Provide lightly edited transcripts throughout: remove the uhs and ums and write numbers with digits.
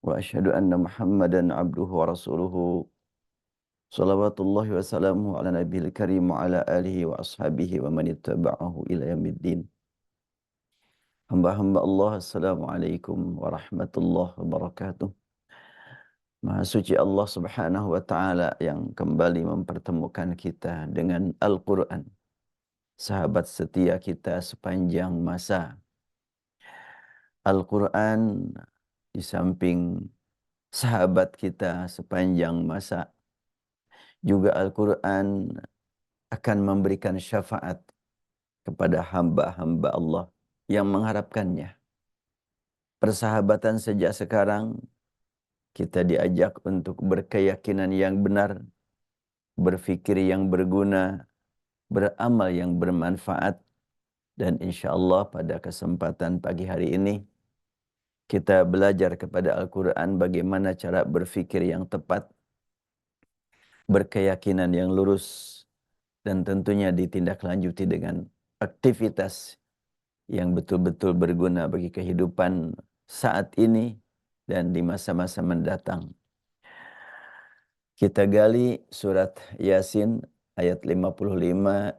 وأشهد أن محمدا عبده ورسوله صلوات الله وسلامه على نبي الكريم وعلى آله وأصحابه ومن اتبعه إلى يوم الدين. Hamba-hamba Allah, Assalamualaikum warahmatullahi wabarakatuh. Maha suci Allah subhanahu wa ta'ala yang kembali mempertemukan kita dengan Al-Quran, sahabat setia kita sepanjang masa. Al-Quran di samping sahabat kita sepanjang masa, juga Al-Quran akan memberikan syafaat kepada hamba-hamba Allah yang mengharapkannya. Persahabatan sejak sekarang, kita diajak untuk berkeyakinan yang benar, berfikir yang berguna, beramal yang bermanfaat, dan insya Allah pada kesempatan pagi hari ini, kita belajar kepada Al-Quran bagaimana cara berfikir yang tepat, berkeyakinan yang lurus, dan tentunya ditindaklanjuti dengan aktivitas yang betul-betul berguna bagi kehidupan saat ini dan di masa-masa mendatang. Kita gali surat Yasin ayat 55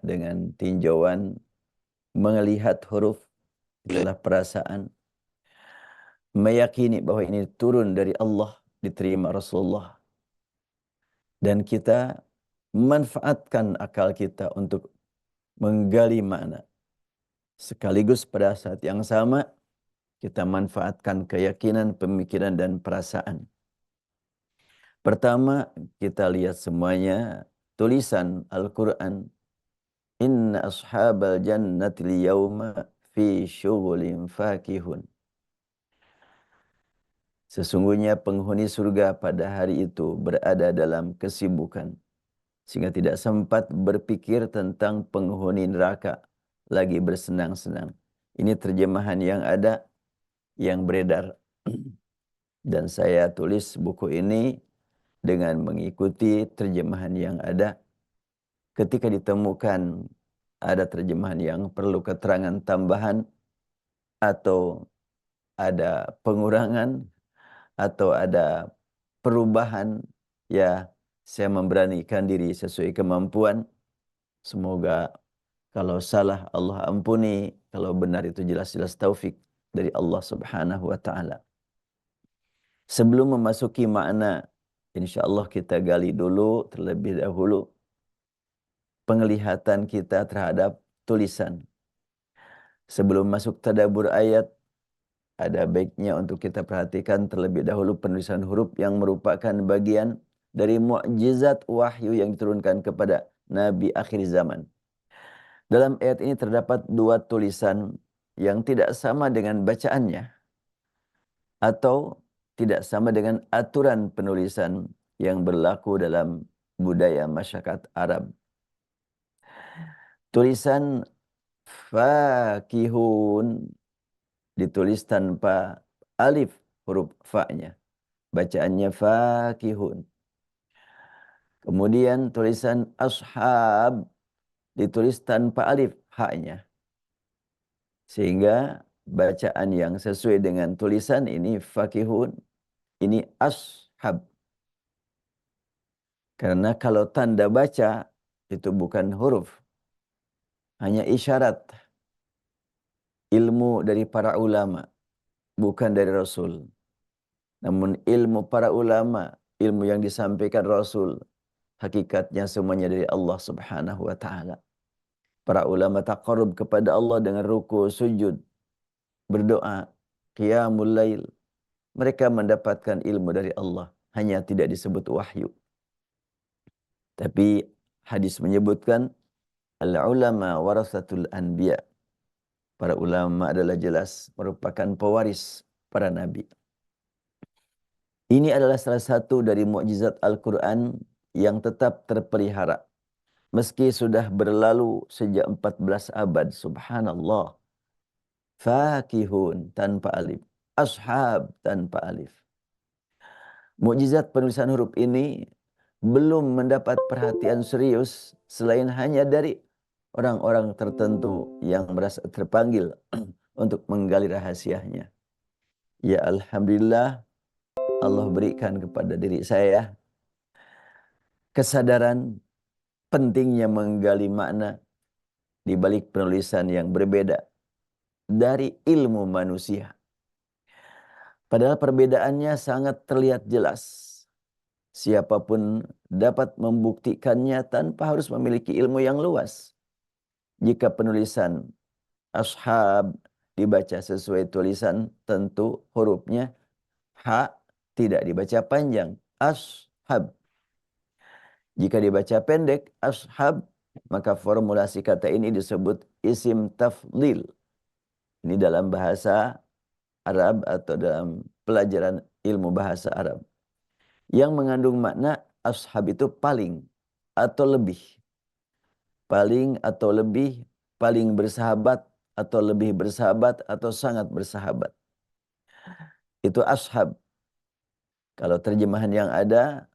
dengan tinjauan melihat huruf itulah perasaan, meyakini bahwa ini turun dari Allah, diterima Rasulullah, dan kita memanfaatkan akal kita untuk menggali makna. Sekaligus pada saat yang sama, kita manfaatkan keyakinan, pemikiran, dan perasaan. Pertama, kita lihat semuanya tulisan Al-Quran. Inna ashabal jannati liyawma fi syughulin fakihun. Sesungguhnya penghuni surga pada hari itu berada dalam kesibukan, sehingga tidak sempat berpikir tentang penghuni neraka, lagi bersenang-senang. Ini terjemahan yang ada, yang beredar. Dan saya tulis buku ini dengan mengikuti terjemahan yang ada. Ketika ditemukan ada terjemahan yang perlu keterangan tambahan, atau ada pengurangan, atau ada perubahan, ya saya memberanikan diri sesuai kemampuan. Semoga kalau salah Allah ampuni, kalau benar itu jelas-jelas taufik dari Allah subhanahu wa ta'ala. Sebelum memasuki makna, insya Allah kita gali dulu terlebih dahulu penglihatan kita terhadap tulisan. Sebelum masuk tadabbur ayat, ada baiknya untuk kita perhatikan terlebih dahulu penulisan huruf yang merupakan bagian dari mukjizat wahyu yang diturunkan kepada Nabi akhir zaman. Dalam ayat ini terdapat dua tulisan yang tidak sama dengan bacaannya, atau tidak sama dengan aturan penulisan yang berlaku dalam budaya masyarakat Arab. Tulisan fakihun ditulis tanpa alif huruf fa-nya. Bacaannya fakihun. Kemudian tulisan ashab ditulis tanpa alif ha-nya. Sehingga bacaan yang sesuai dengan tulisan ini fakihun, ini ashab. Karena kalau tanda baca itu bukan huruf, hanya isyarat. Ilmu dari para ulama, bukan dari Rasul. Namun ilmu para ulama, ilmu yang disampaikan Rasul, hakikatnya semuanya dari Allah subhanahu wa ta'ala. Para ulama taqarrub kepada Allah dengan ruku, sujud, berdoa, qiyamul lail. Mereka mendapatkan ilmu dari Allah, hanya tidak disebut wahyu. Tapi hadis menyebutkan, al-ulama warasatul anbiya. Para ulama adalah jelas merupakan pewaris para nabi. Ini adalah salah satu dari mukjizat Al-Quran yang tetap terpelihara. Meski sudah berlalu sejak 14 abad, subhanallah. Fakihun tanpa alif. Ashab tanpa alif. Mukjizat penulisan huruf ini belum mendapat perhatian serius selain hanya dari orang-orang tertentu yang merasa terpanggil untuk menggali rahasianya. Ya Alhamdulillah, Allah berikan kepada diri saya kesadaran pentingnya menggali makna di balik penulisan yang berbeda dari ilmu manusia. Padahal perbedaannya sangat terlihat jelas. Siapapun dapat membuktikannya tanpa harus memiliki ilmu yang luas. Jika penulisan ashab dibaca sesuai tulisan, tentu hurufnya ha tidak dibaca panjang, ashab. Jika dibaca pendek, ashab, maka formulasi kata ini disebut isim tafdil. Ini dalam bahasa Arab atau dalam pelajaran ilmu bahasa Arab. Yang mengandung makna ashab itu paling atau lebih. Paling atau lebih, paling bersahabat atau lebih bersahabat atau sangat bersahabat. Itu ashab. Kalau terjemahan yang ada,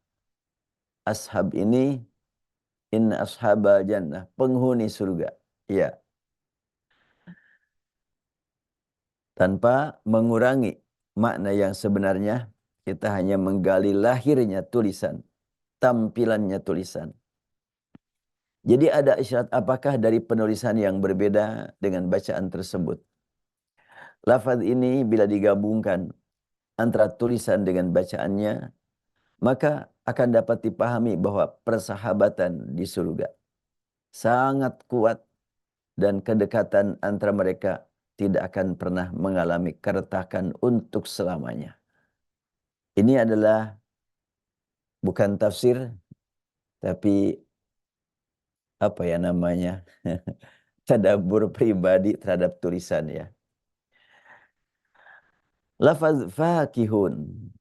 ashab ini inna ashabal jannah, penghuni surga. Ya, tanpa mengurangi makna yang sebenarnya, kita hanya menggali lahirnya tulisan, tampilannya tulisan. Jadi ada isyarat apakah dari penulisan yang berbeda dengan bacaan tersebut? Lafaz ini bila digabungkan antara tulisan dengan bacaannya, maka akan dapat dipahami bahwa persahabatan di surga sangat kuat dan kedekatan antara mereka tidak akan pernah mengalami keretakan untuk selamanya. Ini adalah bukan tafsir, tapi apa ya namanya? Tadabbur pribadi terhadap tulisan ya. Lafaz fakihun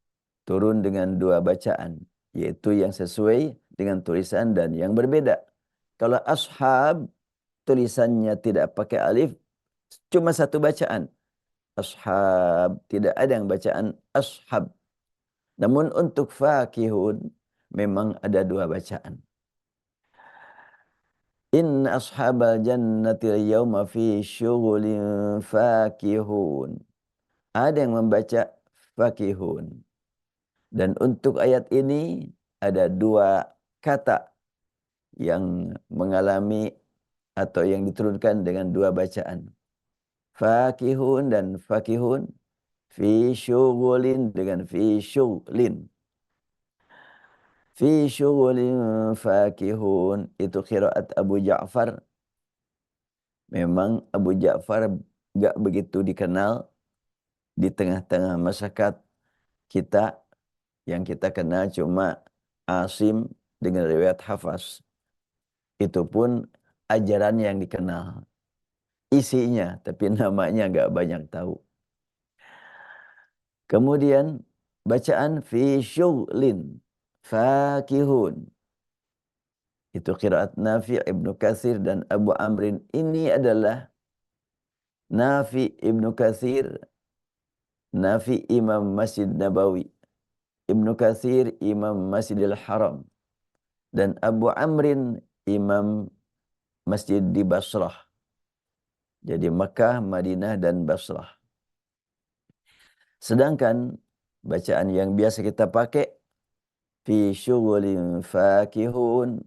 turun dengan dua bacaan, yaitu yang sesuai dengan tulisan dan yang berbeda. Kalau ashab tulisannya tidak pakai alif, cuma satu bacaan. Ashab, tidak ada yang bacaan ashab. Namun untuk fakihun memang ada dua bacaan. Inna ashabal jannati yawma fi syughulin fakihun. Ada yang membaca fakihun. Dan untuk ayat ini ada dua kata yang mengalami atau yang diturunkan dengan dua bacaan. Fakihun dan fakihun. Fi syughulin dengan fi syughlin. Fi syughulin fakihun. Itu qiraat Abu Ja'far. Memang Abu Ja'far gak begitu dikenal di tengah-tengah masyarakat kita. Yang kita kenal cuma Asim dengan riwayat Hafaz. Itu pun ajarannya yang dikenal. Isinya, tapi namanya gak banyak tahu. Kemudian bacaan fi syughlin fakihun. Itu qiraat Nafi' Ibnu Katsir dan Abu Amrin. Ini adalah Nafi' Ibnu Katsir, Nafi' Imam Masjid Nabawi, Ibnu Katsir Imam Masjidil Haram, dan Abu Amrin Imam Masjid di Basrah. Jadi Makkah, Madinah, dan Basrah. Sedangkan bacaan yang biasa kita pakai fi syughulin fakihun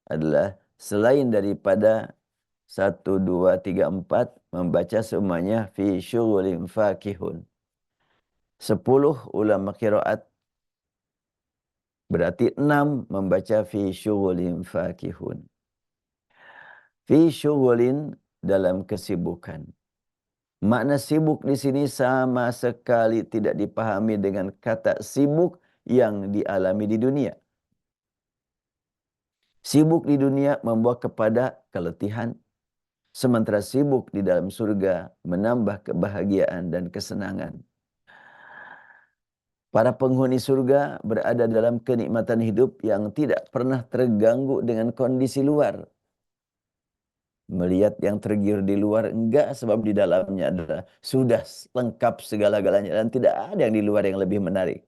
adalah selain daripada 1, 2, 3, 4 membaca semuanya fi syughulin fakihun. 10 ulama qiraat berarti 6 membaca fi syughulin fakihun. Fi syughulin dalam kesibukan. Makna sibuk di sini sama sekali tidak dipahami dengan kata sibuk yang dialami di dunia. Sibuk di dunia membawa kepada keletihan, sementara sibuk di dalam surga menambah kebahagiaan dan kesenangan. Para penghuni surga berada dalam kenikmatan hidup yang tidak pernah terganggu dengan kondisi luar. Melihat yang tergiur di luar enggak, sebab di dalamnya adalah sudah lengkap segala-galanya dan tidak ada yang di luar yang lebih menarik.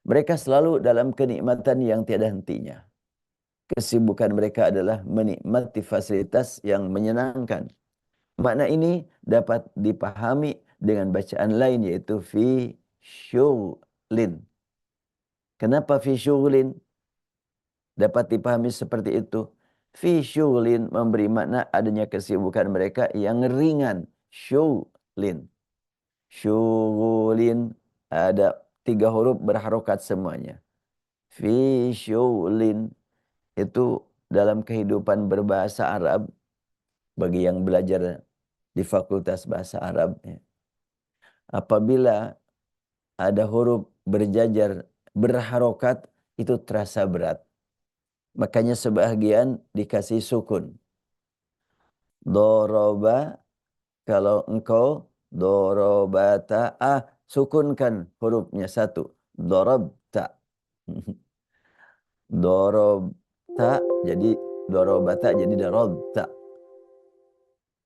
Mereka selalu dalam kenikmatan yang tiada hentinya. Kesibukan mereka adalah menikmati fasilitas yang menyenangkan. Makna ini dapat dipahami dengan bacaan lain yaitu fi syughlin. syughlin. Kenapa fi syughlin? Dapat dipahami seperti itu. Fi syughlin memberi makna adanya kesibukan mereka yang ringan. Syughlin. Syughlin ada 3 huruf berharokat semuanya. Fi syughlin itu dalam kehidupan berbahasa Arab bagi yang belajar di Fakultas Bahasa Arab, ya. Apabila ada huruf berjajar berharokat itu terasa berat. Makanya sebahagian dikasih sukun. Doroba, kalau engkau dorobata, sukunkan hurufnya 1. Dorobta. Dorobta jadi dorobata jadi dorobta.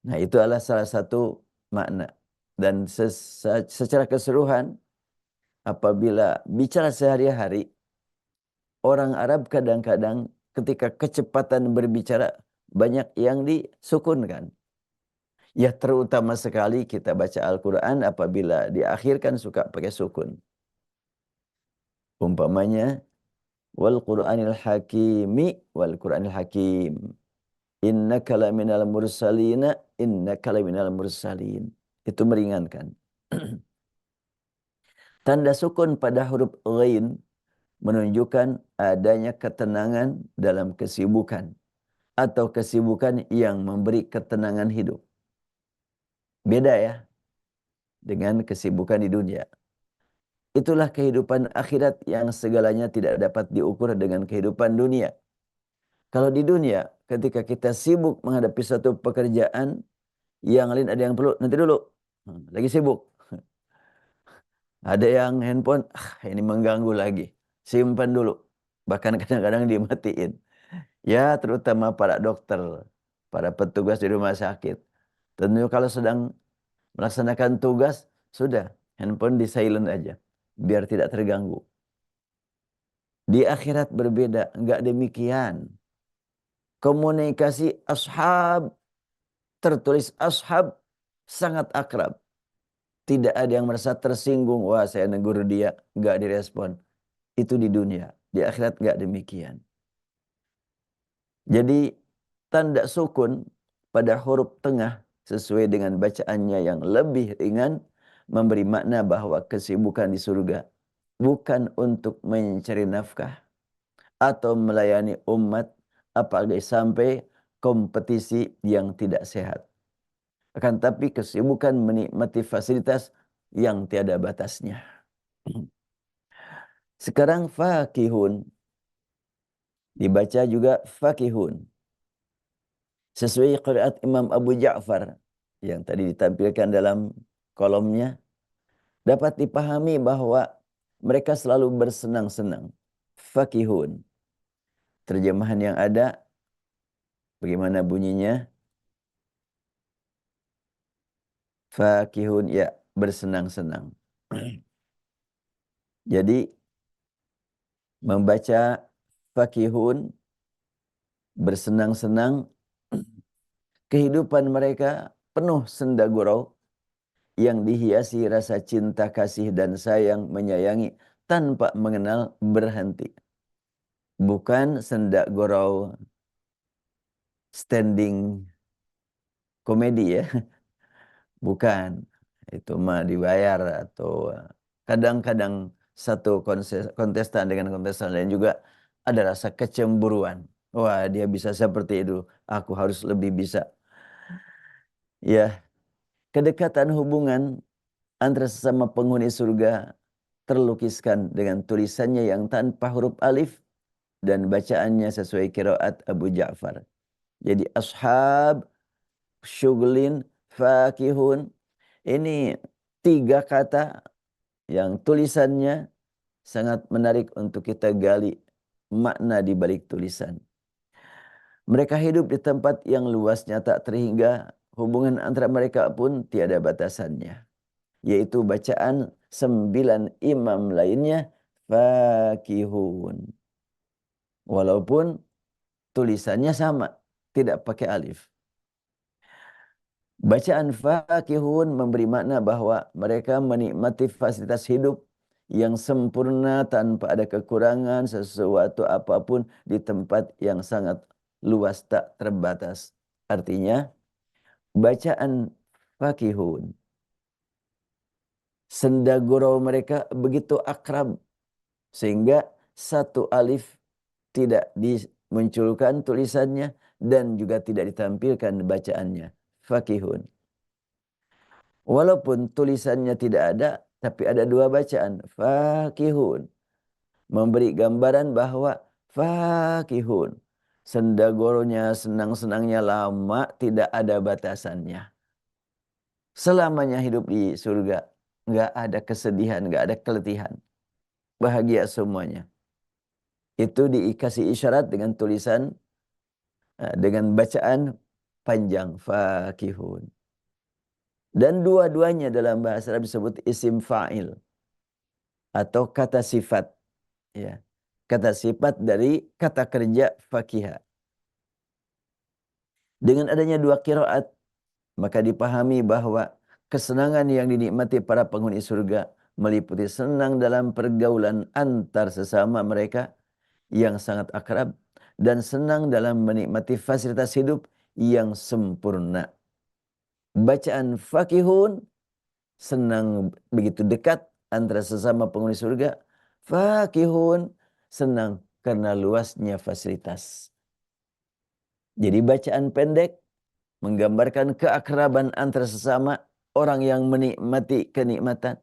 Nah, itu adalah salah satu makna. Dan secara keseluruhan, apabila bicara sehari-hari, orang Arab kadang-kadang ketika kecepatan berbicara banyak yang disukunkan. Ya, terutama sekali kita baca Al-Quran apabila diakhirkan suka pakai sukun. Umpamanya, wal Qur'anil hakimi wal Qur'anil hakim. Innaka laminal mursalina, innaka laminal mursalin. Itu meringankan. Tanda sukun pada huruf ghain menunjukkan adanya ketenangan dalam kesibukan atau kesibukan yang memberi ketenangan hidup. Beda ya dengan kesibukan di dunia. Itulah kehidupan akhirat yang segalanya tidak dapat diukur dengan kehidupan dunia. Kalau di dunia, ketika kita sibuk menghadapi satu pekerjaan, yang lain ada yang perlu, nanti dulu. Lagi sibuk. Ada yang handphone, ini mengganggu lagi. Simpan dulu. Bahkan kadang-kadang dimatiin. Ya, terutama para dokter, para petugas di rumah sakit. Tentu kalau sedang melaksanakan tugas, sudah, handphone di silent aja. Biar tidak terganggu. Di akhirat berbeda, enggak demikian. Komunikasi ashab, tertulis ashab, sangat akrab. Tidak ada yang merasa tersinggung. Wah, saya negur dia. Enggak direspon. Itu di dunia. Di akhirat enggak demikian. Jadi tanda sukun pada huruf tengah sesuai dengan bacaannya yang lebih ringan memberi makna bahwa kesibukan di surga bukan untuk mencari nafkah atau melayani umat apalagi sampai kompetisi yang tidak sehat. Akan tapi kesibukan menikmati fasilitas yang tiada batasnya. Sekarang fakihun dibaca juga fakihun. Sesuai qiraat Imam Abu Ja'far yang tadi ditampilkan dalam kolomnya, dapat dipahami bahwa mereka selalu bersenang-senang. Fakihun. Terjemahan yang ada, bagaimana bunyinya? Fakihun, ya, bersenang-senang. Jadi, membaca fakihun, bersenang-senang, kehidupan mereka penuh senda gurau yang dihiasi rasa cinta kasih dan sayang menyayangi tanpa mengenal berhenti. Bukan senda gurau standing komedi ya. Bukan. Itu mah dibayar atau kadang-kadang satu kontestan dengan kontestan lain juga ada rasa kecemburuan. Wah, dia bisa seperti itu, aku harus lebih bisa. Ya, kedekatan hubungan antara sesama penghuni surga terlukiskan dengan tulisannya yang tanpa huruf alif dan bacaannya sesuai qiraat Abu Ja'far. Jadi ashab, syughlin, fakihun. Ini 3 kata yang tulisannya sangat menarik untuk kita gali makna di balik tulisan. Mereka hidup di tempat yang luasnya tak terhingga, hubungan antara mereka pun tiada batasannya. Yaitu bacaan 9 imam lainnya, fakihun. Walaupun tulisannya sama, tidak pakai alif. Bacaan fakihun memberi makna bahwa mereka menikmati fasilitas hidup yang sempurna tanpa ada kekurangan sesuatu apapun di tempat yang sangat luas tak terbatas. Artinya bacaan fakihun, senda gurau mereka begitu akrab sehingga satu alif tidak dimunculkan tulisannya dan juga tidak ditampilkan bacaannya. Fakihun. Walaupun tulisannya tidak ada, tapi ada dua bacaan. Fakihun. Memberi gambaran bahwa fakihun. Sendagoronya, senang-senangnya lama, tidak ada batasannya. Selamanya hidup di surga. Nggak ada kesedihan, nggak ada keletihan. Bahagia semuanya. Itu dikasih isyarat dengan tulisan, dengan bacaan panjang. Fakihun. Dan dua-duanya dalam bahasa Arab disebut isim fa'il. Atau kata sifat. Ya. Kata sifat dari kata kerja fakiha. Dengan adanya dua qiraat, maka dipahami bahwa kesenangan yang dinikmati para penghuni surga meliputi senang dalam pergaulan antar sesama mereka yang sangat akrab dan senang dalam menikmati fasilitas hidup yang sempurna. Bacaan fakihun, senang begitu dekat antara sesama penghuni surga. Fakihun, senang karena luasnya fasilitas. Jadi bacaan pendek menggambarkan keakraban antara sesama orang yang menikmati kenikmatan.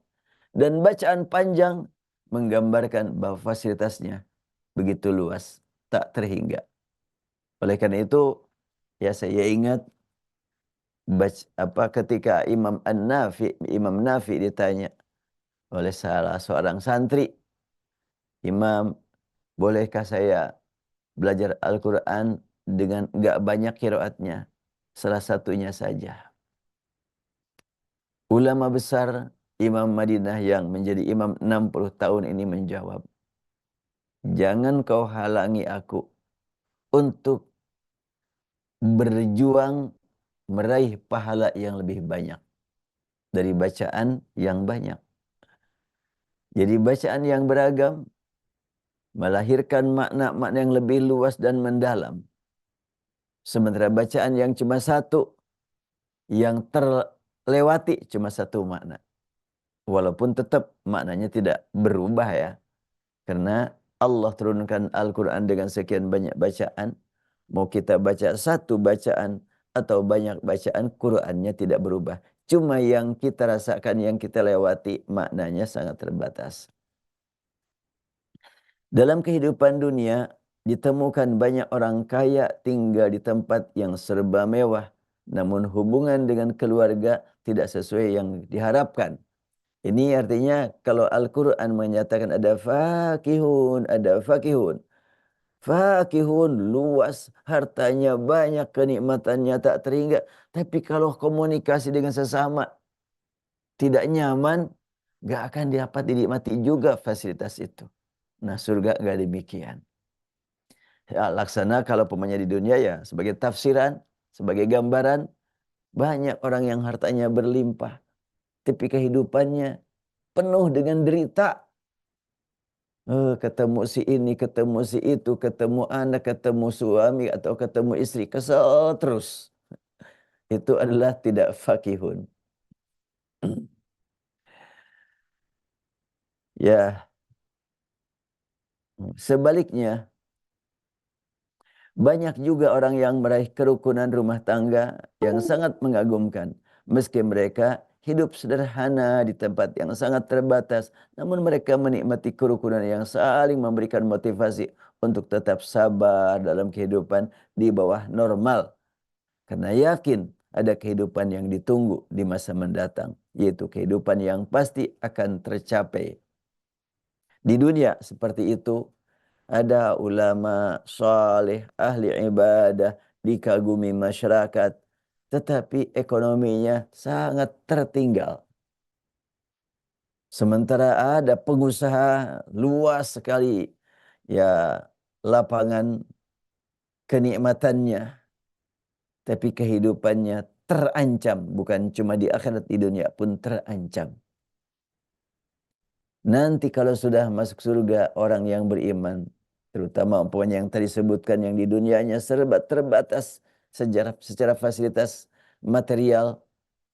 Dan bacaan panjang menggambarkan bahwa fasilitasnya begitu luas, tak terhingga. Oleh karena itu, ya saya ingat ketika Imam Nafi ditanya oleh salah seorang santri, "Imam, bolehkah saya belajar Al-Quran dengan enggak banyak qiraatnya? Salah satunya saja." Ulama besar Imam Madinah yang menjadi imam 60 tahun ini menjawab, "Jangan kau halangi aku untuk berjuang meraih pahala yang lebih banyak dari bacaan yang banyak." Jadi bacaan yang beragam melahirkan makna-makna yang lebih luas dan mendalam. Sementara bacaan yang cuma satu, yang terlewati cuma satu makna. Walaupun tetap maknanya tidak berubah ya. Karena Allah turunkan Al-Quran dengan sekian banyak bacaan. Mau kita baca satu bacaan atau banyak bacaan, Qurannya tidak berubah. Cuma yang kita rasakan, yang kita lewati, maknanya sangat terbatas. Dalam kehidupan dunia, ditemukan banyak orang kaya tinggal di tempat yang serba mewah. Namun hubungan dengan keluarga tidak sesuai yang diharapkan. Ini artinya kalau Al-Quran menyatakan ada fakihun, ada fakihun. Fakihun luas, hartanya banyak, kenikmatannya tak terhingga. Tapi kalau komunikasi dengan sesama tidak nyaman, gak akan dapat dinikmati juga fasilitas itu. Nah surga gak demikian. Ya, laksana kalau pemanya di dunia ya sebagai tafsiran, sebagai gambaran, banyak orang yang hartanya berlimpah. Tapi kehidupannya penuh dengan derita. Ketemu si ini, ketemu si itu, ketemu anak, ketemu suami, atau ketemu istri. Kesel terus. Itu adalah tidak fakihun. Ya, sebaliknya, banyak juga orang yang meraih kerukunan rumah tangga yang sangat mengagumkan. Meski mereka hidup sederhana di tempat yang sangat terbatas, namun mereka menikmati kerukunan yang saling memberikan motivasi untuk tetap sabar dalam kehidupan di bawah normal. Karena yakin ada kehidupan yang ditunggu di masa mendatang, yaitu kehidupan yang pasti akan tercapai. Di dunia seperti itu, ada ulama saleh, ahli ibadah, dikagumi masyarakat, tetapi ekonominya sangat tertinggal. Sementara ada pengusaha luas sekali ya lapangan kenikmatannya, tapi kehidupannya terancam, bukan cuma di akhirat, di dunia pun terancam. Nanti kalau sudah masuk surga orang yang beriman, terutama umpamanya yang tadi sebutkan yang di dunianya serba terbatas secara fasilitas material,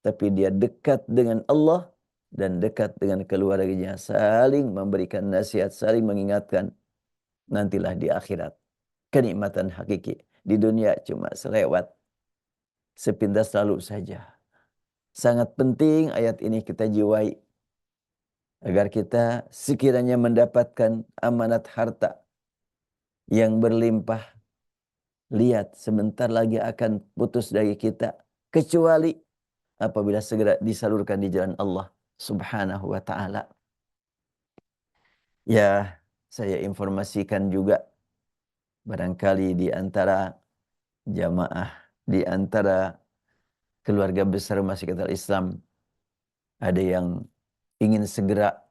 tapi dia dekat dengan Allah dan dekat dengan keluarganya, saling memberikan nasihat, saling mengingatkan. Nantilah di akhirat kenikmatan hakiki. Di dunia cuma selewat, sepintas lalu saja. Sangat penting ayat ini kita jiwai agar kita sekiranya mendapatkan amanat harta yang berlimpah, lihat sebentar lagi akan putus dari kita, kecuali apabila segera disalurkan di jalan Allah Subhanahu wa taala. Ya, saya informasikan juga barangkali di antara jamaah, di antara keluarga besar Masyarakat Islam ada yang ingin segera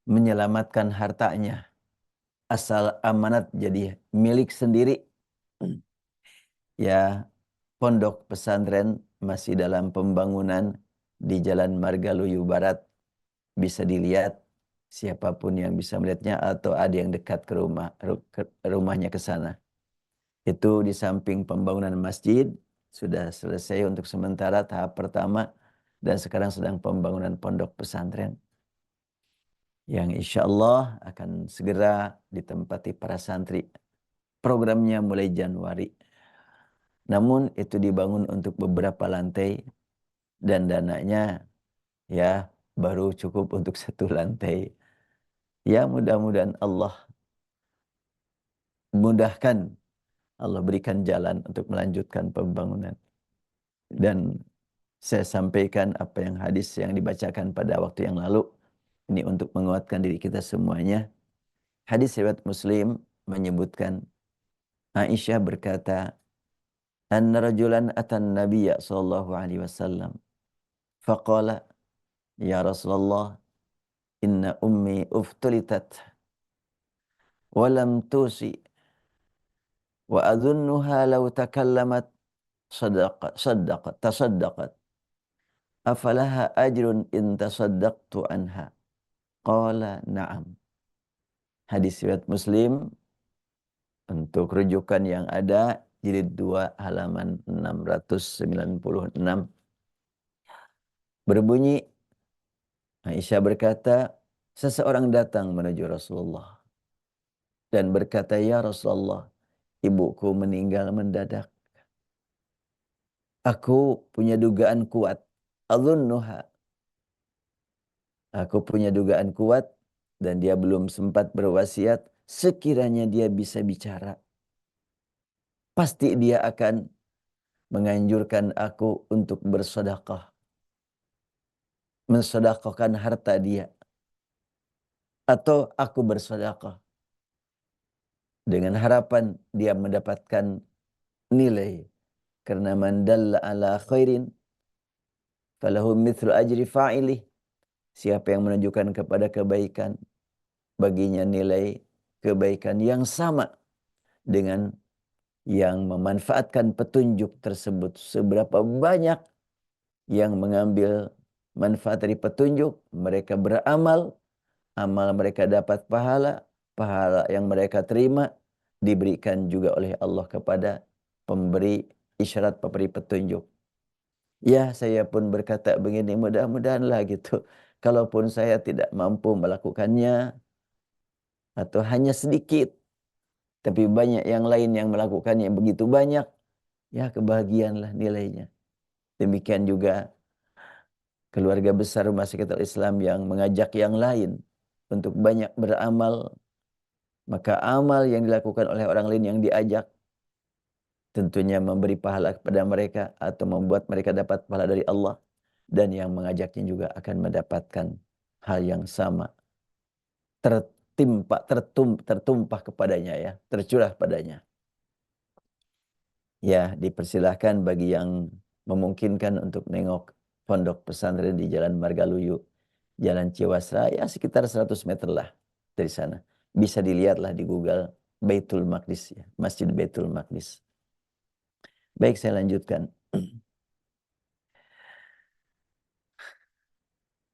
menyelamatkan hartanya, asal amanat jadi milik sendiri. Ya, pondok pesantren masih dalam pembangunan di Jalan Margaluyu Barat. Bisa dilihat siapapun yang bisa melihatnya atau ada yang dekat ke rumahnya ke sana. Itu di samping pembangunan masjid sudah selesai untuk sementara tahap pertama dan sekarang sedang pembangunan pondok pesantren yang insya Allah akan segera ditempati para santri. Programnya mulai Januari. Namun itu dibangun untuk beberapa lantai dan dananya ya baru cukup untuk satu lantai. Ya mudah-mudahan Allah mudahkan, Allah berikan jalan untuk melanjutkan pembangunan. Dan saya sampaikan apa yang hadis yang dibacakan pada waktu yang lalu. Ini untuk menguatkan diri kita semuanya. Hadis riwayat Muslim menyebutkan Aisyah berkata, "Anna rajulan atan Nabiyya sallallahu alaihi wasallam faqala, ya Rasulullah, inna ummi uftulitat wa lam tusi wa adhunnuha law takallamat tasaddaqat afalaha ajrun in tasaddaqtu anha." Qala na'am. Hadis riwayat Muslim untuk rujukan yang ada jilid 2 halaman 696 berbunyi, Aisyah berkata, seseorang datang menuju Rasulullah dan berkata, "Ya Rasulullah, ibuku meninggal mendadak. Aku punya dugaan kuat. Adhunnuha. Aku punya dugaan kuat dan dia belum sempat berwasiat. Sekiranya dia bisa bicara, pasti dia akan menganjurkan aku untuk bersedekah, mensedekahkan harta dia, atau aku bersedekah dengan harapan dia mendapatkan nilai. Karena man dalla ala khairin falahu mithlu ajri fa'ilih." Siapa yang menunjukkan kepada kebaikan, baginya nilai kebaikan yang sama dengan yang memanfaatkan petunjuk tersebut. Seberapa banyak yang mengambil manfaat dari petunjuk, mereka beramal, amal mereka dapat pahala, pahala yang mereka terima diberikan juga oleh Allah kepada pemberi isyarat, pemberi petunjuk. Ya, saya pun berkata begini, mudah-mudahanlah gitu. Kalaupun saya tidak mampu melakukannya atau hanya sedikit, tapi banyak yang lain yang melakukannya begitu banyak, ya kebahagiaanlah nilainya. Demikian juga keluarga besar Masyarakat Islam yang mengajak yang lain untuk banyak beramal, maka amal yang dilakukan oleh orang lain yang diajak tentunya memberi pahala kepada mereka atau membuat mereka dapat pahala dari Allah, dan yang mengajaknya juga akan mendapatkan hal yang sama, tertumpah kepadanya, ya, tercurah padanya. Ya, dipersilahkan bagi yang memungkinkan untuk nengok pondok pesantren di Jalan Margaluyu, Jalan Ciwasra, ya sekitar 100 meter lah dari sana. Bisa dilihatlah di Google, Baitul Maqdis, ya, Masjid Baitul Maqdis. Baik, saya lanjutkan.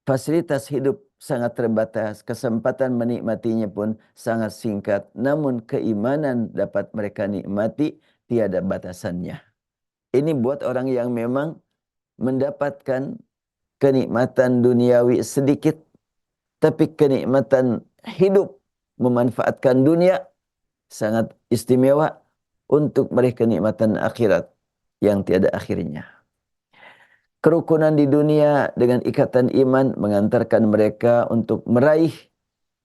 Fasilitas hidup sangat terbatas, kesempatan menikmatinya pun sangat singkat, namun keimanan dapat mereka nikmati tiada batasannya. Ini buat orang yang memang mendapatkan kenikmatan duniawi sedikit, tapi kenikmatan hidup memanfaatkan dunia sangat istimewa untuk meraih kenikmatan akhirat yang tiada akhirnya. Kerukunan di dunia dengan ikatan iman mengantarkan mereka untuk meraih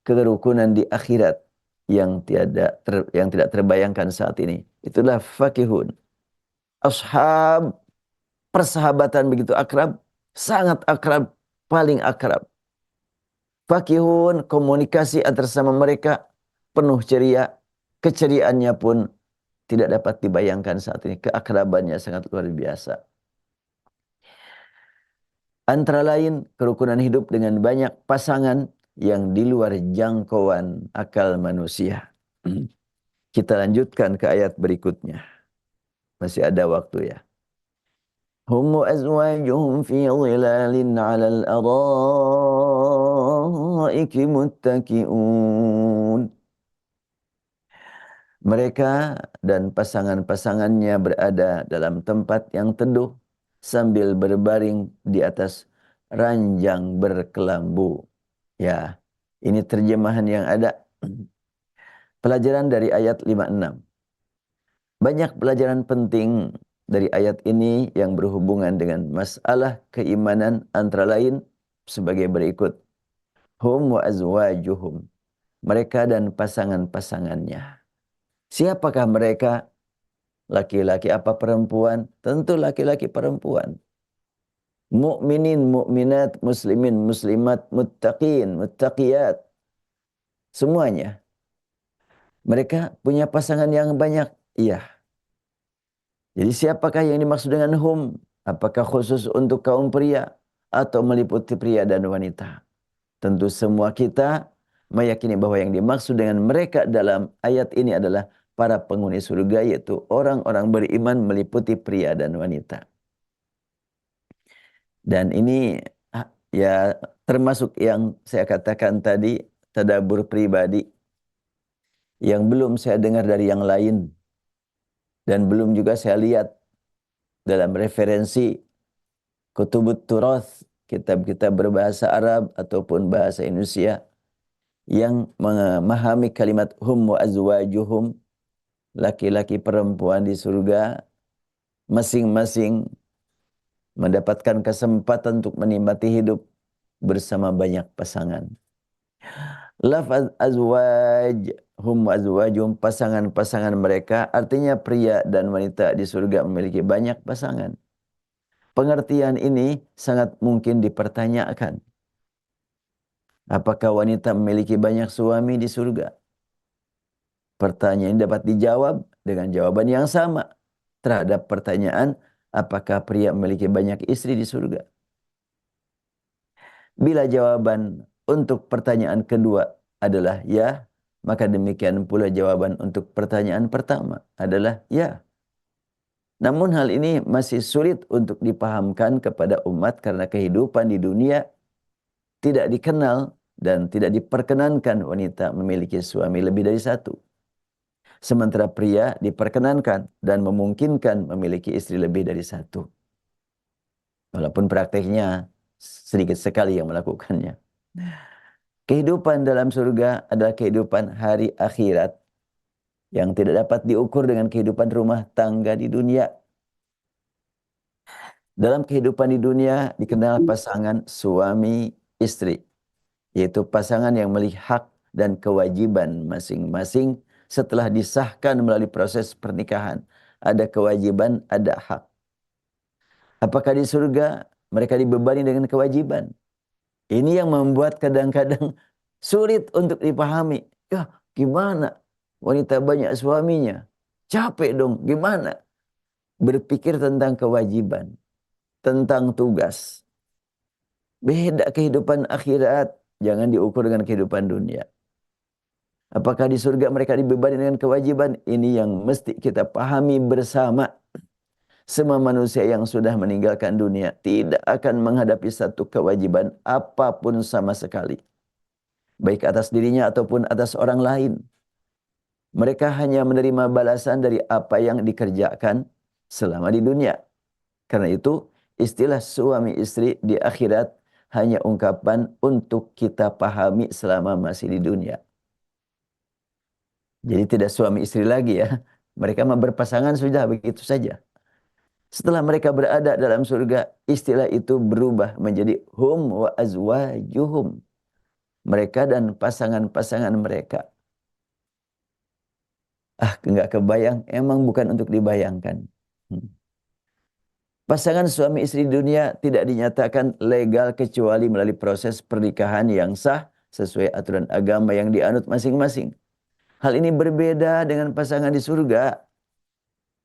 kerukunan di akhirat yang tidak terbayangkan saat ini. Itulah fakihun. Ashab, persahabatan begitu akrab, sangat akrab, paling akrab. Fakihun, komunikasi antar sama mereka penuh ceria, keceriaannya pun tidak dapat dibayangkan saat ini. Keakrabannya sangat luar biasa. Antara lain kerukunan hidup dengan banyak pasangan yang di luar jangkauan akal manusia. Kita lanjutkan ke ayat berikutnya. Masih ada waktu ya. Hum wa azwajuhum fi dhilalin 'alal araiki muttaki'un. Mereka dan pasangan-pasangannya berada dalam tempat yang teduh sambil berbaring di atas ranjang berkelambu. Ya, ini terjemahan yang ada. Pelajaran dari ayat 56. Banyak pelajaran penting dari ayat ini yang berhubungan dengan masalah keimanan, antara lain sebagai berikut. Hum wa azwajuhum. Mereka dan pasangan-pasangannya. Siapakah mereka? Laki-laki apa perempuan? Tentu laki-laki perempuan. Mukminin, mukminat, muslimin, muslimat, muttaqin, muttaqiyat. Semuanya. Mereka punya pasangan yang banyak. Iya. Jadi siapakah yang dimaksud dengan hum? Apakah khusus untuk kaum pria atau meliputi pria dan wanita? Tentu semua kita meyakini bahwa yang dimaksud dengan mereka dalam ayat ini adalah para penghuni surga, yaitu orang-orang beriman meliputi pria dan wanita. Dan ini ya termasuk yang saya katakan tadi, tadabbur pribadi yang belum saya dengar dari yang lain dan belum juga saya lihat dalam referensi kutubut turath, kitab-kitab berbahasa Arab ataupun bahasa Indonesia yang memahami kalimat hum wa azwajuhum, laki-laki perempuan di surga masing-masing mendapatkan kesempatan untuk menikmati hidup bersama banyak pasangan. Lafaz azwaj, hum wa azwajum, pasangan-pasangan mereka, artinya pria dan wanita di surga memiliki banyak pasangan. Pengertian ini sangat mungkin dipertanyakan. Apakah wanita memiliki banyak suami di surga? Pertanyaan ini dapat dijawab dengan jawaban yang sama terhadap pertanyaan apakah pria memiliki banyak istri di surga. Bila jawaban untuk pertanyaan kedua adalah ya, maka demikian pula jawaban untuk pertanyaan pertama adalah ya. Namun hal ini masih sulit untuk dipahamkan kepada umat karena kehidupan di dunia tidak dikenal dan tidak diperkenankan wanita memiliki suami lebih dari satu. Sementara pria diperkenankan dan memungkinkan memiliki istri lebih dari satu. Walaupun prakteknya sedikit sekali yang melakukannya. Kehidupan dalam surga adalah kehidupan hari akhirat yang tidak dapat diukur dengan kehidupan rumah tangga di dunia. Dalam kehidupan di dunia dikenal pasangan suami istri, yaitu pasangan yang memiliki hak dan kewajiban masing-masing setelah disahkan melalui proses pernikahan. Ada kewajiban, ada hak. Apakah di surga mereka dibebani dengan kewajiban? Ini yang membuat kadang-kadang sulit untuk dipahami. Ya, gimana? Wanita banyak suaminya. Capek dong, gimana? Berpikir tentang kewajiban, tentang tugas. Beda kehidupan akhirat, jangan diukur dengan kehidupan dunia. Apakah di surga mereka dibebani dengan kewajiban? Ini yang mesti kita pahami bersama. Semua manusia yang sudah meninggalkan dunia tidak akan menghadapi satu kewajiban apapun sama sekali. Baik atas dirinya ataupun atas orang lain. Mereka hanya menerima balasan dari apa yang dikerjakan selama di dunia. Karena itu, istilah suami istri di akhirat hanya ungkapan untuk kita pahami selama masih di dunia. Jadi tidak suami istri lagi ya. Mereka berpasangan sudah begitu saja. Setelah mereka berada dalam surga, istilah itu berubah menjadi hum wa azwajuhum. Mereka dan pasangan-pasangan mereka. Enggak kebayang, emang bukan untuk dibayangkan. Pasangan suami istri di dunia tidak dinyatakan legal kecuali melalui proses pernikahan yang sah sesuai aturan agama yang dianut masing-masing. Hal ini berbeda dengan pasangan di surga.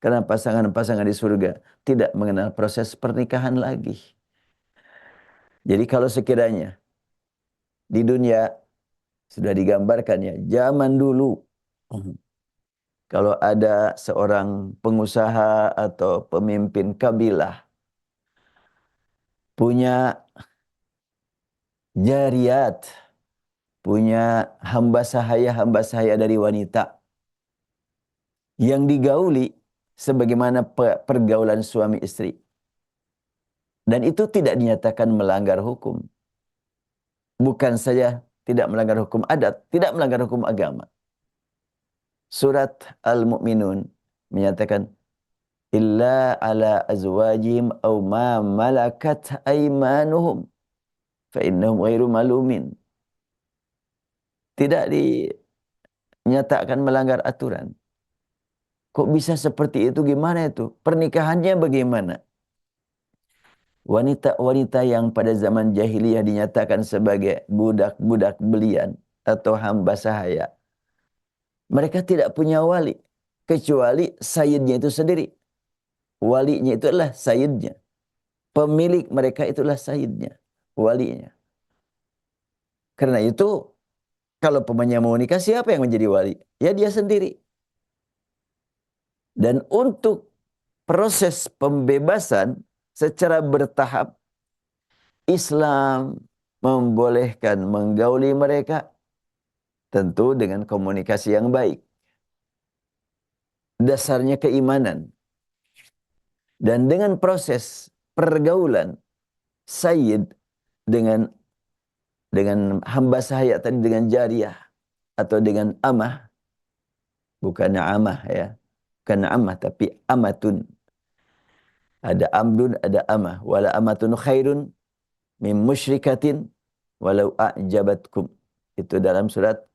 Karena pasangan-pasangan di surga tidak mengenal proses pernikahan lagi. Jadi kalau sekiranya di dunia sudah digambarkan ya, zaman dulu kalau ada seorang pengusaha atau pemimpin kabilah punya jariyat, punya hamba sahaya dari wanita yang digauli sebagaimana pergaulan suami istri. Dan itu tidak dinyatakan melanggar hukum. Bukan saja tidak melanggar hukum adat, tidak melanggar hukum agama. Surat Al-Mu'minun menyatakan illa ala azwajim aw ma malakat aymanuhum fa innahum ghairu malumin. Tidak dinyatakan melanggar aturan. Kok bisa seperti itu? Gimana itu? Pernikahannya bagaimana? Wanita-wanita yang pada zaman jahiliyah dinyatakan sebagai budak-budak belian atau hamba sahaya. Mereka tidak punya wali. Kecuali sayyidnya itu sendiri. Walinya itu adalah sayyidnya. Pemilik mereka itulah sayyidnya. Walinya. Karena itu, kalau pemainnya mau nikah, siapa yang menjadi wali? Ya dia sendiri. Dan untuk proses pembebasan secara bertahap, Islam membolehkan menggauli mereka tentu dengan komunikasi yang baik. Dasarnya keimanan. Dan dengan proses pergaulan sayyid dengan hamba sahaya tadi, dengan jariyah atau dengan amah, bukan amah ya, bukan amah tapi amatun. Ada amdun, ada amah. Wala amatun khairun min musyrikatin walau a'jabatkum. Itu dalam surat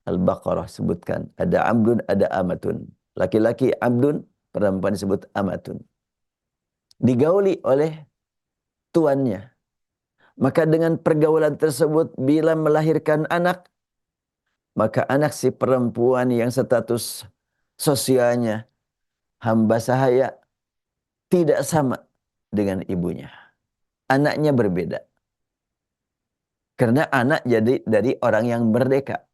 Al-Baqarah sebutkan. Ada amdun, ada amatun. Laki-laki amdun, perempuan disebut amatun. Digauli oleh tuannya. Maka dengan pergaulan tersebut, bila melahirkan anak, maka anak si perempuan yang status sosialnya hamba sahaya tidak sama dengan ibunya. Anaknya berbeda. Karena anak jadi dari orang yang merdeka.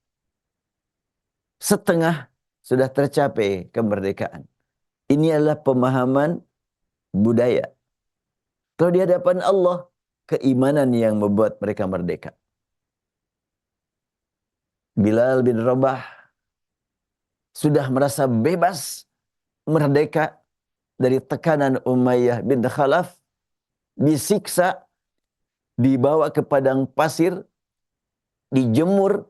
Setengah sudah tercapai kemerdekaan. Ini adalah pemahaman budaya. Kalau di hadapan Allah, keimanan yang membuat mereka merdeka. Bilal bin Rabah sudah merasa bebas, merdeka dari tekanan Umayyah bin Khalaf, disiksa, dibawa ke padang pasir, dijemur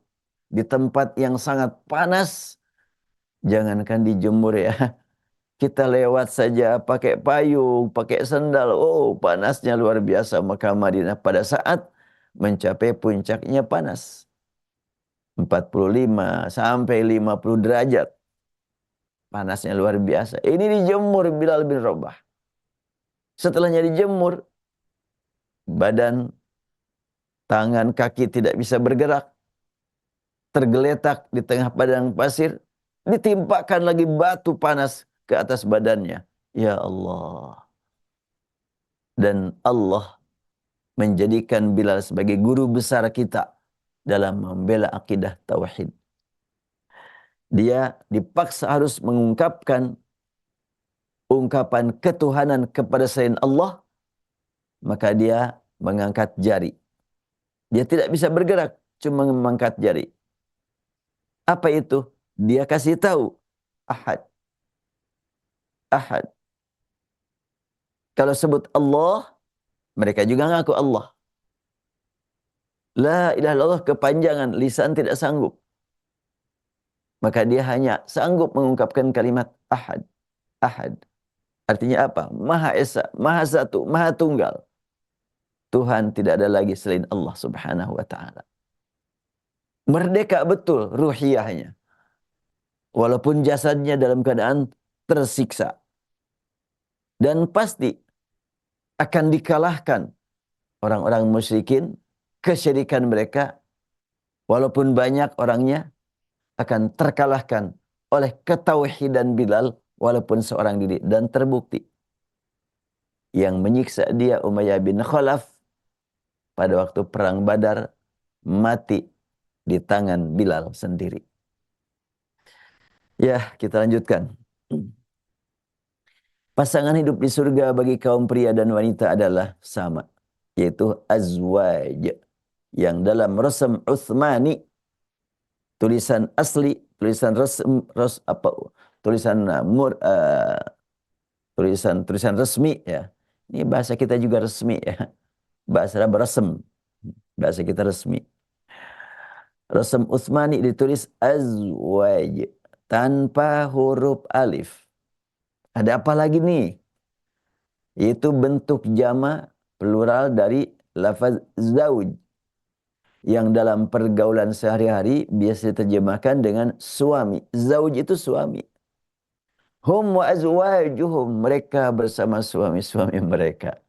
di tempat yang sangat panas. Jangankan dijemur ya, kita lewat saja pakai payung, pakai sendal. Oh, panasnya luar biasa Mekah Madinah pada saat mencapai puncaknya panas. 45 sampai 50 derajat. Panasnya luar biasa. Ini dijemur Bilal bin Rabah. Setelahnya dijemur, badan, tangan, kaki tidak bisa bergerak. Tergeletak di tengah padang pasir. Ditimpakan lagi batu panas ke atas badannya. Ya Allah. Dan Allah menjadikan Bilal sebagai guru besar kita dalam membela akidah tauhid. Dia dipaksa harus mengungkapkan ungkapan ketuhanan kepada selain Allah, maka dia mengangkat jari. Dia tidak bisa bergerak, cuma mengangkat jari. Apa itu? Dia kasih tahu, Ahad, Ahad. Kalau sebut Allah, mereka juga ngaku Allah. La ilaha illallah kepanjangan, lisan tidak sanggup. Maka dia hanya sanggup mengungkapkan kalimat Ahad, Ahad. Artinya apa? Maha Esa, Maha Satu, Maha Tunggal. Tuhan tidak ada lagi selain Allah Subhanahu wa taala. Merdeka betul ruhiyahnya. Walaupun jasadnya dalam keadaan tersiksa. Dan pasti akan dikalahkan orang-orang musyrikin, kesyirikan mereka, walaupun banyak orangnya, akan terkalahkan oleh ketauhidan Bilal, walaupun seorang diri. Dan terbukti, yang menyiksa dia Umayyah bin Khalaf pada waktu perang Badar, mati di tangan Bilal sendiri. Ya, kita lanjutkan. Pasangan hidup di surga bagi kaum pria dan wanita adalah sama, yaitu azwaj, yang dalam Rasm Utsmani, tulisan asli, tulisan tulisan tulisan resmi ya. Ini bahasa kita juga resmi ya. Bahasa Arab rasm. Bahasa kita resmi. Rasm Utsmani ditulis azwaj tanpa huruf alif. Ada apa lagi nih? Itu bentuk jama plural dari lafaz zauj, yang dalam pergaulan sehari-hari biasa diterjemahkan dengan suami. Zauj itu suami. Hum wa azwajuhum, mereka bersama suami-suami mereka.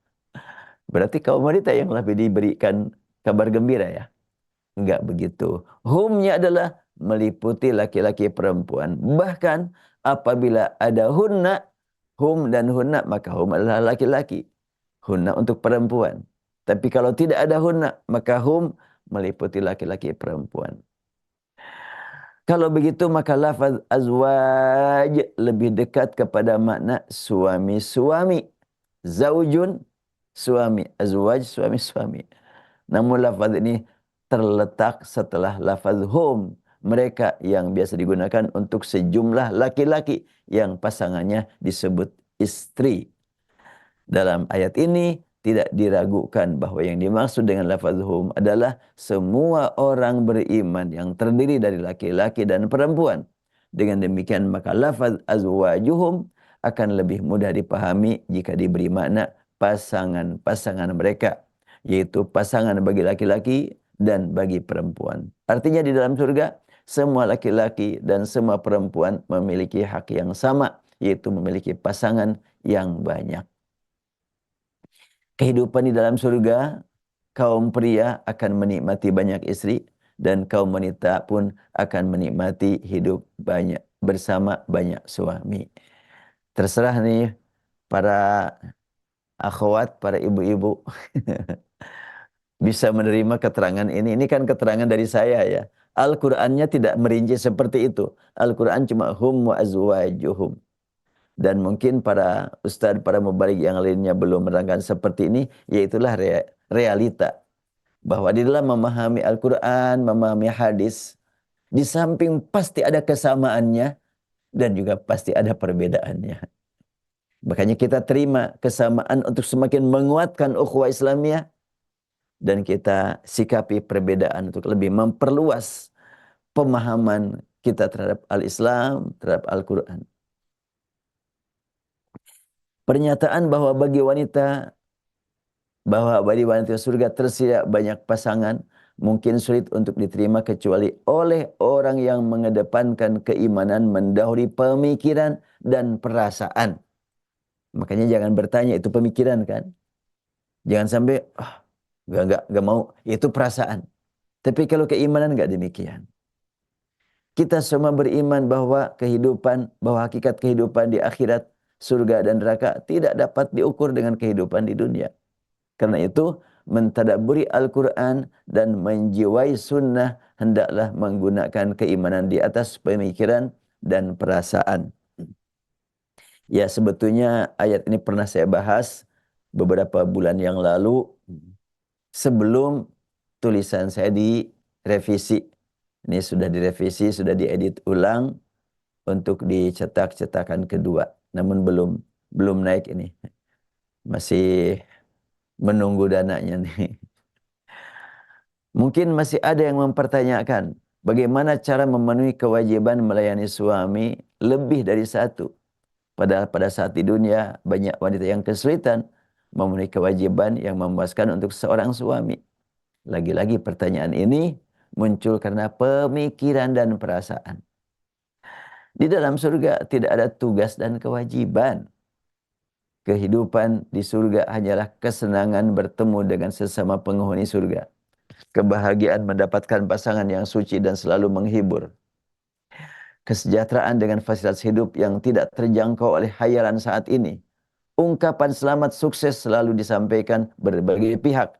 Berarti kaum wanita yang lebih diberikan kabar gembira ya? Enggak begitu. Humnya adalah meliputi laki-laki perempuan. Bahkan apabila ada hunna, hum dan hunna, maka hum adalah laki-laki. Hunna untuk perempuan. Tapi kalau tidak ada hunna, maka hum meliputi laki-laki perempuan. Kalau begitu maka lafaz azwaj lebih dekat kepada makna suami-suami. Zaujun, suami. Azwaj, suami-suami. Namun lafaz ini terletak setelah lafaz hum. Mereka yang biasa digunakan untuk sejumlah laki-laki yang pasangannya disebut istri. Dalam ayat ini tidak diragukan bahwa yang dimaksud dengan lafaz hum adalah semua orang beriman yang terdiri dari laki-laki dan perempuan. Dengan demikian maka lafaz azwajuhum akan lebih mudah dipahami jika diberi makna pasangan-pasangan mereka, yaitu pasangan bagi laki-laki dan bagi perempuan. Artinya di dalam surga semua laki-laki dan semua perempuan memiliki hak yang sama, yaitu memiliki pasangan yang banyak. Kehidupan di dalam surga, kaum pria akan menikmati banyak istri dan kaum wanita pun akan menikmati hidup banyak bersama banyak suami. Terserah nih para akhwat, para ibu-ibu bisa menerima keterangan ini. Ini kan keterangan dari saya ya. Al-Qur'annya tidak merinci seperti itu. Al-Qur'an cuma hum wa azwajuhum. Dan mungkin para ustadz, para mubarik yang lainnya belum menerangkan seperti ini, yaitulah realita. Bahwa di dalam memahami Al-Quran, memahami hadis, di samping pasti ada kesamaannya, dan juga pasti ada perbedaannya. Makanya kita terima kesamaan untuk semakin menguatkan ukhuwah Islamiyah, dan kita sikapi perbedaan untuk lebih memperluas pemahaman kita terhadap Al-Islam, terhadap Al-Quran. Pernyataan bahwa bagi wanita surga tersedia banyak pasangan mungkin sulit untuk diterima kecuali oleh orang yang mengedepankan keimanan mendahului pemikiran dan perasaan. Makanya jangan bertanya itu pemikiran kan. Jangan sampai enggak mau, itu perasaan. Tapi kalau keimanan enggak demikian. Kita semua beriman bahwa hakikat kehidupan di akhirat, surga dan neraka tidak dapat diukur dengan kehidupan di dunia. Karena itu, mentadabburi Al-Quran dan menjiwai sunnah hendaklah menggunakan keimanan di atas pemikiran dan perasaan. Ya, sebetulnya ayat ini pernah saya bahas beberapa bulan yang lalu sebelum tulisan saya direvisi. Ini sudah direvisi, sudah diedit ulang untuk dicetak cetakan kedua. Namun belum belum naik ini. Masih menunggu dananya nih. Mungkin masih ada yang mempertanyakan bagaimana cara memenuhi kewajiban melayani suami lebih dari satu. Padahal pada saat di dunia banyak wanita yang kesulitan memenuhi kewajiban yang memuaskan untuk seorang suami. Lagi-lagi pertanyaan ini muncul karena pemikiran dan perasaan. Di dalam surga tidak ada tugas dan kewajiban. Kehidupan di surga hanyalah kesenangan bertemu dengan sesama penghuni surga. Kebahagiaan mendapatkan pasangan yang suci dan selalu menghibur. Kesejahteraan dengan fasilitas hidup yang tidak terjangkau oleh hayalan saat ini. Ungkapan selamat sukses selalu disampaikan berbagai pihak.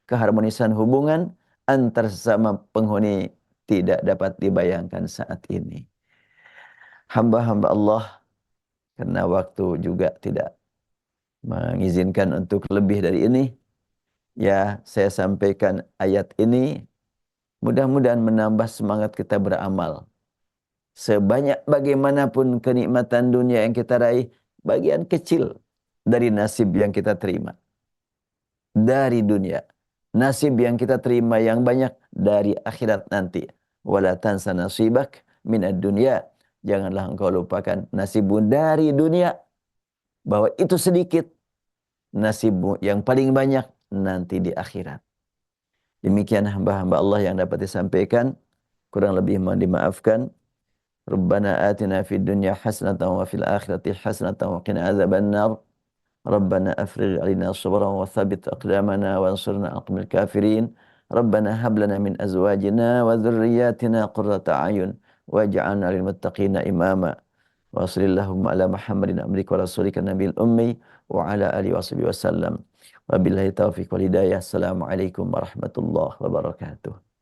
Keharmonisan hubungan antar sesama penghuni tidak dapat dibayangkan saat ini. Hamba-hamba Allah, karena waktu juga tidak mengizinkan untuk lebih dari ini, ya saya sampaikan ayat ini mudah-mudahan menambah semangat kita beramal. Sebanyak bagaimanapun kenikmatan dunia yang kita raih, bagian kecil dari nasib yang kita terima dari dunia. Nasib yang kita terima yang banyak dari akhirat nanti. Wala tansa nasibak minad dunya. Janganlah engkau lupakan nasibmu dari dunia. Bahwa itu sedikit. Nasibmu yang paling banyak nanti di akhirat. Demikian hamba-hamba Allah yang dapat disampaikan. Kurang lebih mohon dimaafkan. Rabbana atina fid dunya hasanatan wa fil akhirati hasanatan wa qina azabannar. ربنا أفرغ علينا صبرا وثبت أقدامنا وانصرنا على القوم الكافرين ربنا هب لنا من أزواجنا وذرياتنا قرة أعين واجعلنا للمتقين إماما وصل اللهم على محمد عبدك ورسولك النبي الأمي وعلى آله وصحبه وسلم وبالله التوفيق والهداية السلام عليكم ورحمة الله وبركاته.